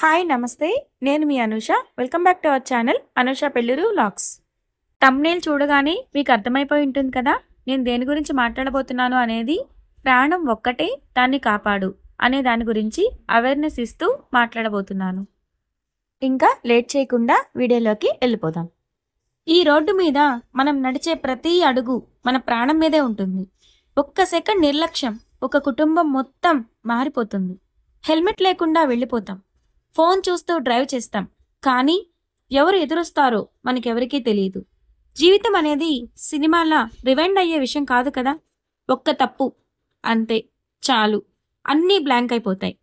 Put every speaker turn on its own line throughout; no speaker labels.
Hi నమస్తే నేను మీ Anusha welcome back to our channel Anusha Pelluru vlogs. Thumbnail చూడగానే మీకు అర్థమైపోయి ఉంటుంది కదా నేను దేని గురించి మాట్లాడబోతున్నాను అనేది. ప్రాణం ఒక్కటే దాన్ని కాపాడు అనే దాని గురించి అవేర్నెస్ ఇస్తూ మాట్లాడబోతున్నాను. ఇంకా లేట్ చేయకుండా వీడియోలోకి వెళ్ళిపోదాం. ఈ రోడ్డు మీద మనం నడిచే ప్రతి అడుగు మన ప్రాణం మీదే ఉంటుంది. ఒక్క సెకండ్ నిర్లక్ష్యం ఒక కుటుంబం మొత్తం మారిపోతుంది. హెల్మెట్ లేకుండా వెళ్ళిపోతాం, ఫోన్ చూస్తూ డ్రైవ్ చేస్తాం, కానీ ఎవరు ఎదురొస్తారో మనకెవరికీ తెలియదు. జీవితం అనేది సినిమాలా రివైండ్ అయ్యే విషయం కాదు కదా. ఒక్క తప్పు అంతే చాలు, అన్నీ బ్లాంక్ అయిపోతాయి.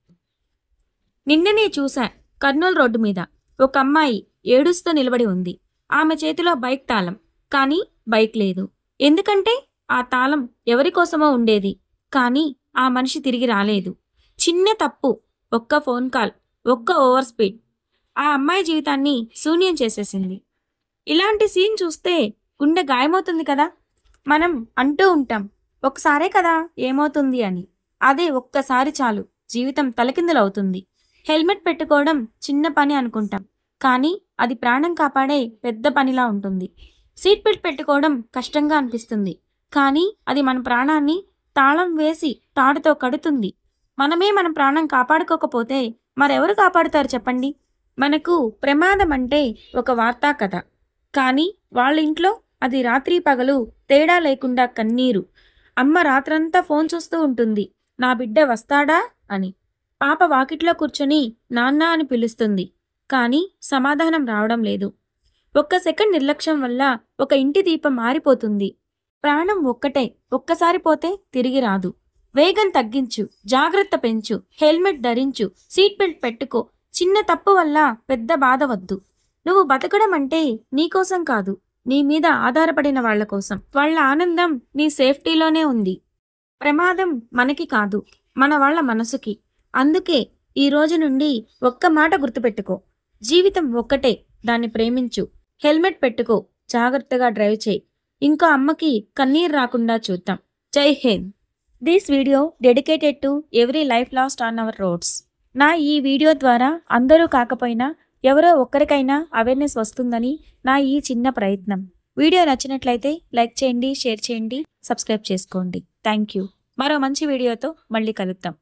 నిన్ననే చూసా, కర్నూలు రోడ్డు మీద ఒక అమ్మాయి ఏడుస్తూ నిలబడి ఉంది. ఆమె చేతిలో బైక్ తాళం, కానీ బైక్ లేదు. ఎందుకంటే ఆ తాళం ఎవరి కోసమో ఉండేది, కానీ ఆ మనిషి తిరిగి రాలేదు. చిన్న తప్పు, ఒక్క ఫోన్ కాల్, ఒక్క ఓవర్ స్పీడ్ ఆ అమ్మాయి జీవితాన్ని శూన్యం చేసేసింది. ఇలాంటి సీన్ చూస్తే గుండె గాయమవుతుంది కదా. మనం అంటూ ఉంటాం ఒకసారే కదా ఏమవుతుంది అని. అదే ఒక్కసారి చాలు జీవితం తలకిందులవుతుంది. హెల్మెట్ పెట్టుకోవడం చిన్న పని అనుకుంటాం, కానీ అది ప్రాణం కాపాడే పెద్ద పనిలా ఉంటుంది. సీట్ బెల్ట్ పెట్టుకోవడం కష్టంగా అనిపిస్తుంది, కానీ అది మన ప్రాణాన్ని తాళం వేసి తాడుతో కడుతుంది. మనమే మన ప్రాణం కాపాడుకోకపోతే మరెవరు కాపాడుతారు చెప్పండి. మనకు ప్రమాదం అంటే ఒక వార్తా కథ, కానీ వాళ్ళ ఇంట్లో అది రాత్రి పగలు తేడా లేకుండా కన్నీరు. అమ్మ రాత్రంతా ఫోన్ చూస్తూ ఉంటుంది, నా బిడ్డ వస్తాడా అని. పాప వాకిట్లో కూర్చొని నాన్న అని పిలుస్తుంది, కానీ సమాధానం రావడం లేదు. ఒక్క సెకండ్ నిర్లక్ష్యం వల్ల ఒక ఇంటి దీపం మారిపోతుంది. ప్రాణం ఒక్కటే, ఒక్కసారి పోతే తిరిగి రాదు. వేగం తగ్గించు, జాగ్రత్త పెంచు, హెల్మెట్ ధరించు, సీట్ బెల్ట్ పెట్టుకో. చిన్న తప్పు వల్ల పెద్ద బాధ వద్దు. నువ్వు బతకడం అంటే నీకోసం కాదు, నీ మీద ఆధారపడిన వాళ్ల కోసం. వాళ్ళ ఆనందం నీ సేఫ్టీలోనే ఉంది. ప్రమాదం మనకి కాదు, మన వాళ్ళ మనసుకి. అందుకే ఈ రోజు నుండి ఒక్క మాట గుర్తుపెట్టుకో, జీవితం ఒక్కటే, దాన్ని ప్రేమించు, హెల్మెట్ పెట్టుకో, జాగ్రత్తగా డ్రైవ్ చేయి. ఇంకో అమ్మకి కన్నీరు రాకుండా చూద్దాం. జై Hind. This video dedicated to every life last on hour roads. నా ఈ వీడియో ద్వారా అందరూ కాకపోయినా ఎవరో ఒక్కరికైనా అవేర్నెస్ వస్తుందని నా ఈ చిన్న ప్రయత్నం. వీడియో నచ్చినట్లయితే లైక్ చేయండి, షేర్ చేయండి, సబ్స్క్రైబ్ చేసుకోండి. Thank you. మరో మంచి వీడియోతో మళ్ళీ కలుద్దాం.